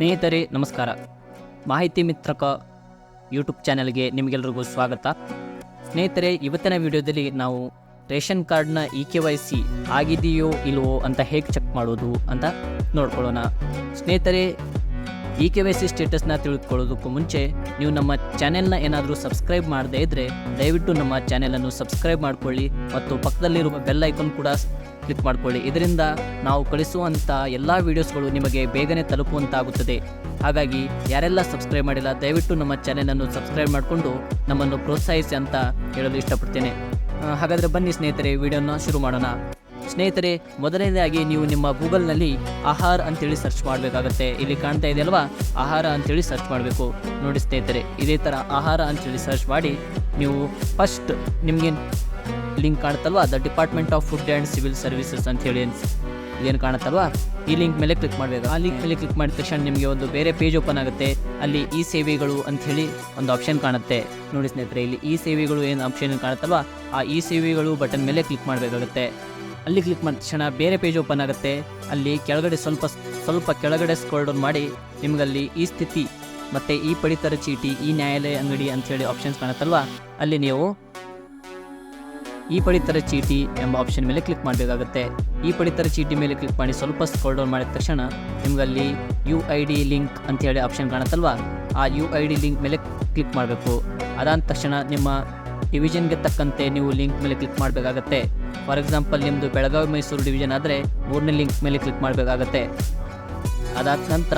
ಸ್ನೇಹಿತರೆ ನಮಸ್ಕಾರ. ಮಾಹಿತಿ ಮಿತ್ರಕ ಯೂಟ್ಯೂಬ್ ಚಾನಲ್ಗೆ ನಿಮಗೆಲ್ಲರಿಗೂ ಸ್ವಾಗತ. ಸ್ನೇಹಿತರೆ, ಇವತ್ತಿನ ವಿಡಿಯೋದಲ್ಲಿ ನಾವು ರೇಷನ್ ಕಾರ್ಡ್ನ KYC ಆಗಿದೆಯೋ ಇಲ್ವೋ ಅಂತ ಹೇಗೆ ಚೆಕ್ ಮಾಡೋದು ಅಂತ ನೋಡ್ಕೊಳ್ಳೋಣ. ಸ್ನೇಹಿತರೆ, KYC ಸ್ಟೇಟಸ್ನ ತಿಳಿದುಕೊಳ್ಳೋದಕ್ಕೂ ಮುಂಚೆ ನೀವು ನಮ್ಮ ಚಾನೆಲ್ನ ಏನಾದರೂ ಸಬ್ಸ್ಕ್ರೈಬ್ ಮಾಡದೇ ಇದ್ದರೆ ದಯವಿಟ್ಟು ನಮ್ಮ ಚಾನೆಲನ್ನು ಸಬ್ಸ್ಕ್ರೈಬ್ ಮಾಡಿಕೊಳ್ಳಿ ಮತ್ತು ಪಕ್ಕದಲ್ಲಿರುವ ಬೆಲ್ ಐಕಾನ್ ಕೂಡ ಕ್ಲಿಕ್ ಮಾಡಿಕೊಳ್ಳಿ. ಇದರಿಂದ ನಾವು ಕಳಿಸುವಂಥ ಎಲ್ಲ ವೀಡಿಯೋಸ್ಗಳು ನಿಮಗೆ ಬೇಗನೆ ತಲುಪುವಂತಾಗುತ್ತದೆ. ಹಾಗಾಗಿ ಯಾರೆಲ್ಲ ಸಬ್ಸ್ಕ್ರೈಬ್ ಮಾಡಿಲ್ಲ ದಯವಿಟ್ಟು ನಮ್ಮ ಚಾನೆಲನ್ನು ಸಬ್ಸ್ಕ್ರೈಬ್ ಮಾಡಿಕೊಂಡು ನಮ್ಮನ್ನು ಪ್ರೋತ್ಸಾಹಿಸಿ ಅಂತ ಹೇಳಲು ಇಷ್ಟಪಡ್ತೇನೆ. ಹಾಗಾದರೆ ಬನ್ನಿ ಸ್ನೇಹಿತರೆ, ವಿಡಿಯೋನ ಶುರು ಮಾಡೋಣ. ಸ್ನೇಹಿತರೆ, ಮೊದಲನೇದಾಗಿ ನೀವು ನಿಮ್ಮ ಗೂಗಲ್ನಲ್ಲಿ ಆಹಾರ ಅಂತೇಳಿ ಸರ್ಚ್ ಮಾಡಬೇಕಾಗತ್ತೆ. ಇಲ್ಲಿ ಕಾಣ್ತಾ ಇದೆ ಅಲ್ವಾ, ಆಹಾರ ಅಂತೇಳಿ ಸರ್ಚ್ ಮಾಡಬೇಕು. ನೋಡಿ ಸ್ನೇಹಿತರೆ, ಇದೇ ಥರ ಆಹಾರ ಅಂತೇಳಿ ಸರ್ಚ್ ಮಾಡಿ ನೀವು ಫಸ್ಟ್ ನಿಮಗೆ ಲಿಂಕ್ ಕಾಣುತ್ತಲ್ವಾ, the department of food and civil services ಅಂತೇಳಿ ಏನು ಕಾಣುತ್ತಲ್ವಾ, ಈ ಲಿಂಕ್ ಮೇಲೆ ಕ್ಲಿಕ್ ಮಾಡಬೇಕು. ಆ ಲಿಂಕ್ ಮೇಲೆ ಕ್ಲಿಕ್ ಮಾಡಿದ ತಕ್ಷಣ ನಿಮಗೆ ಒಂದು ಬೇರೆ ಪೇಜ್ ಓಪನ್ ಆಗುತ್ತೆ. ಅಲ್ಲಿ ಈ ಸೇವೆಗಳು ಅಂಥೇಳಿ ಒಂದು ಆಪ್ಷನ್ ಕಾಣುತ್ತೆ. ನೋಡಿ ಸ್ನೇಹಿತರೆ, ಇಲ್ಲಿ ಈ ಸೇವೆಗಳು ಏನು ಆಪ್ಷನ್ ಕಾಣುತ್ತಲ್ವಾ, ಆ ಈ ಸೇವೆಗಳು ಬಟನ್ ಮೇಲೆ ಕ್ಲಿಕ್ ಮಾಡಬೇಕಾಗುತ್ತೆ. ಅಲ್ಲಿ ಕ್ಲಿಕ್ ಮಾಡಿದ ತಕ್ಷಣ ಬೇರೆ ಪೇಜ್ ಓಪನ್ ಆಗುತ್ತೆ. ಅಲ್ಲಿ ಕೆಳಗಡೆ ಸ್ವಲ್ಪ ಕೆಳಗಡೆ ಸ್ಕ್ರೋಲ್ ಡೌನ್ ಮಾಡಿ ನಿಮಗಲ್ಲಿ ಈ ಸ್ಥಿತಿ ಮತ್ತು ಈ ಪಡಿತರ ಚೀಟಿ, ಈ ನ್ಯಾಯಾಲಯ ಅಂಗಡಿ ಅಂಥೇಳಿ ಆಪ್ಷನ್ಸ್ ಕಾಣುತ್ತಲ್ವಾ, ಅಲ್ಲಿ ನೀವು ಈ ಪಡಿತರ ಚೀಟಿ ಎಂಬ ಆಪ್ಷನ್ ಮೇಲೆ ಕ್ಲಿಕ್ ಮಾಡಬೇಕಾಗುತ್ತೆ. ಈ ಪಡಿತರ ಚೀಟಿ ಮೇಲೆ ಕ್ಲಿಕ್ ಮಾಡಿ ಸ್ವಲ್ಪ ಸ್ಕ್ರೋಲ್ ಡೌನ್ ಮಾಡಿದ ತಕ್ಷಣ ನಿಮಗಲ್ಲಿ UID ಲಿಂಕ್ ಅಂಥೇಳಿ ಆಪ್ಷನ್ ಕಾಣುತ್ತಲ್ವಾ, ಆ UID ಲಿಂಕ್ ಮೇಲೆ ಕ್ಲಿಕ್ ಮಾಡಬೇಕು. ಅದಾದ ತಕ್ಷಣ ನಿಮ್ಮ ಡಿವಿಷನ್ಗೆ ತಕ್ಕಂತೆ ನೀವು ಲಿಂಕ್ ಮೇಲೆ ಕ್ಲಿಕ್ ಮಾಡಬೇಕಾಗತ್ತೆ. ಫಾರ್ ಎಕ್ಸಾಂಪಲ್, ನಿಮ್ಮದು ಬೆಳಗಾವಿ ಮೈಸೂರು ಡಿವಿಷನ್ ಆದರೆ 3ನೇ ಲಿಂಕ್ ಮೇಲೆ ಕ್ಲಿಕ್ ಮಾಡಬೇಕಾಗತ್ತೆ. ಅದಾದ ನಂತರ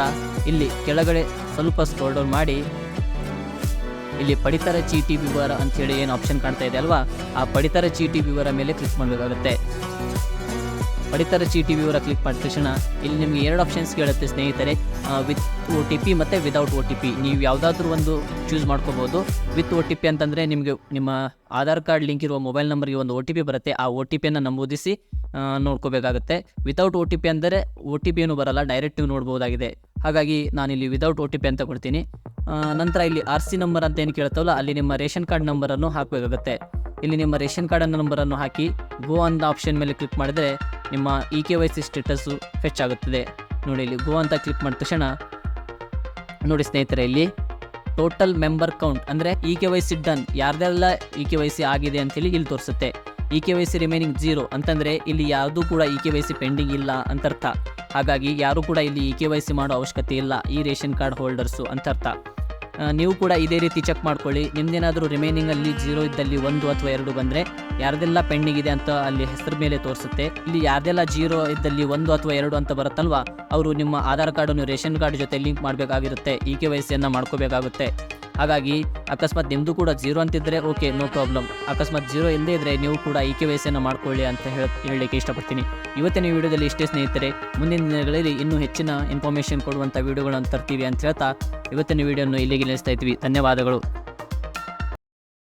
ಇಲ್ಲಿ ಕೆಳಗಡೆ ಸ್ವಲ್ಪ ಸ್ಕ್ರೋಲ್ ಡೌನ್ ಮಾಡಿ ಇಲ್ಲಿ ಪಡಿತರ ಚೀಟಿ ವಿವರ ಅಂಥೇಳಿ ಏನು ಆಪ್ಷನ್ ಕಾಣ್ತಾ ಇದೆ ಅಲ್ವಾ, ಆ ಪಡಿತರ ಚೀಟಿ ವಿವರ ಮೇಲೆ ಕ್ಲಿಕ್ ಮಾಡಬೇಕಾಗುತ್ತೆ. ಪಡಿತರ ಚೀಟಿ ವಿವರ ಕ್ಲಿಕ್ ಮಾಡಿದ ತಕ್ಷಣ ಇಲ್ಲಿ ನಿಮಗೆ 2 ಆಪ್ಷನ್ಸ್ ಕೇಳುತ್ತೆ ಸ್ನೇಹಿತರೆ, ವಿತ್ OTP ಮತ್ತು ವಿದೌಟ್ OTP. ನೀವು ಯಾವುದಾದ್ರೂ ಒಂದು ಚೂಸ್ ಮಾಡ್ಕೋಬೋದು. ವಿತ್ OTP ಅಂತಂದರೆ ನಿಮಗೆ ನಿಮ್ಮ ಆಧಾರ್ ಕಾರ್ಡ್ ಲಿಂಕ್ ಇರುವ ಮೊಬೈಲ್ ನಂಬರ್ಗೆ ಒಂದು OTP ಬರುತ್ತೆ. ಆ OTPಯನ್ನು ನಮೂದಿಸಿ ನೋಡ್ಕೋಬೇಕಾಗುತ್ತೆ. ವಿತೌಟ್ OTP ಅಂದರೆ OTP ಏನೂ ಬರಲ್ಲ, ಡೈರೆಕ್ಟ್ ನೀವು ನೋಡ್ಬೋದಾಗಿದೆ. ಹಾಗಾಗಿ ನಾನಿಲ್ಲಿ ವಿದೌಟ್ OTP ಅಂತ ಕೊಡ್ತೀನಿ. ನಂತರ ಇಲ್ಲಿ RC ನಂಬರ್ ಅಂತ ಏನು ಕೇಳ್ತಾವಲ್ಲ, ಅಲ್ಲಿ ನಿಮ್ಮ ರೇಷನ್ ಕಾರ್ಡ್ ನಂಬರನ್ನು ಹಾಕಬೇಕಾಗುತ್ತೆ. ಇಲ್ಲಿ ನಿಮ್ಮ ರೇಷನ್ ಕಾರ್ಡನ್ನು ನಂಬರನ್ನು ಹಾಕಿ ಗೋ ಅಂತ ಆಪ್ಷನ್ ಮೇಲೆ ಕ್ಲಿಕ್ ಮಾಡಿದರೆ ನಿಮ್ಮ KYC ಸ್ಟೇಟಸ್ಸು ಫೆಚ್ ಆಗುತ್ತದೆ. ನೋಡಿ, ಇಲ್ಲಿ ಗೋ ಅಂತ ಕ್ಲಿಕ್ ಮಾಡಿದ ತಕ್ಷಣ ನೋಡಿ ಸ್ನೇಹಿತರೆ, ಇಲ್ಲಿ ಟೋಟಲ್ ಮೆಂಬರ್ ಕೌಂಟ್ ಅಂದರೆ KYC ಡನ್, ಯಾರ್ದೆಲ್ಲ KYC ಆಗಿದೆ ಅಂತೇಳಿ ಇಲ್ಲಿ ತೋರಿಸುತ್ತೆ. KYC ರಿಮೈನಿಂಗ್ 0 ಅಂತಂದರೆ ಇಲ್ಲಿ ಯಾವುದೂ ಕೂಡ KYC ಪೆಂಡಿಂಗ್ ಇಲ್ಲ ಅಂತರ್ಥ. ಹಾಗಾಗಿ ಯಾರೂ ಕೂಡ ಇಲ್ಲಿ KYC ಮಾಡೋ ಅವಶ್ಯಕತೆ ಇಲ್ಲ, ಈ ರೇಷನ್ ಕಾರ್ಡ್ ಹೋಲ್ಡರ್ಸು ಅಂತರ್ಥ. ನೀವು ಕೂಡ ಇದೇ ರೀತಿ ಚೆಕ್ ಮಾಡ್ಕೊಳ್ಳಿ. ನಿಮ್ಮದೇನಾದರೂ ರಿಮೈನಿಂಗಲ್ಲಿ 0 ಇದ್ದಲ್ಲಿ 1 ಅಥವಾ 2 ಬಂದರೆ ಯಾರ್ದೆಲ್ಲ ಪೆಂಡಿಂಗ್ ಇದೆ ಅಂತ ಅಲ್ಲಿ ಹೆಸರು ಮೇಲೆ ತೋರಿಸುತ್ತೆ. ಇಲ್ಲಿ ಯಾರ್ದೆಲ್ಲ 0 ಇದ್ದಲ್ಲಿ 1 ಅಥವಾ 2 ಅಂತ ಬರುತ್ತಲ್ವ, ಅವರು ನಿಮ್ಮ ಆಧಾರ್ ಕಾರ್ಡನ್ನು ರೇಷನ್ ಕಾರ್ಡ್ ಜೊತೆ ಲಿಂಕ್ ಮಾಡಬೇಕಾಗಿರುತ್ತೆ, KYCಯನ್ನು ಮಾಡ್ಕೋಬೇಕಾಗುತ್ತೆ. ಹಾಗಾಗಿ ಅಕಸ್ಮಾತ್ ನಿಮ್ಮದು ಕೂಡ 0 ಅಂತಿದ್ದರೆ ಓಕೆ, ನೋ ಪ್ರಾಬ್ಲಮ್. ಅಕಸ್ಮಾತ್ 0 ಇಲ್ಲದೇ ಇದ್ದರೆ ನೀವು ಕೂಡ KYCಯನ್ನು ಮಾಡ್ಕೊಳ್ಳಿ ಅಂತ ಹೇಳಲಿಕ್ಕೆ ಇಷ್ಟಪಡ್ತೀನಿ. ಇವತ್ತಿನ ವಿಡಿಯೋದಲ್ಲಿ ಇಷ್ಟೇ ಸ್ನೇಹಿತರೆ. ಮುಂದಿನ ದಿನಗಳಲ್ಲಿ ಇನ್ನೂ ಹೆಚ್ಚಿನ ಇನ್ಫಾರ್ಮೇಷನ್ ಕೊಡುವಂಥ ವಿಡಿಯೋಗಳನ್ನು ತರ್ತೀವಿ ಅಂತ ಹೇಳ್ತಾ ಇವತ್ತಿನ ವಿಡಿಯೋವನ್ನು ಇಲ್ಲಿಗೆ ನಿಲ್ಲಿಸ್ತಾ ಇದ್ವಿ. ಧನ್ಯವಾದಗಳು.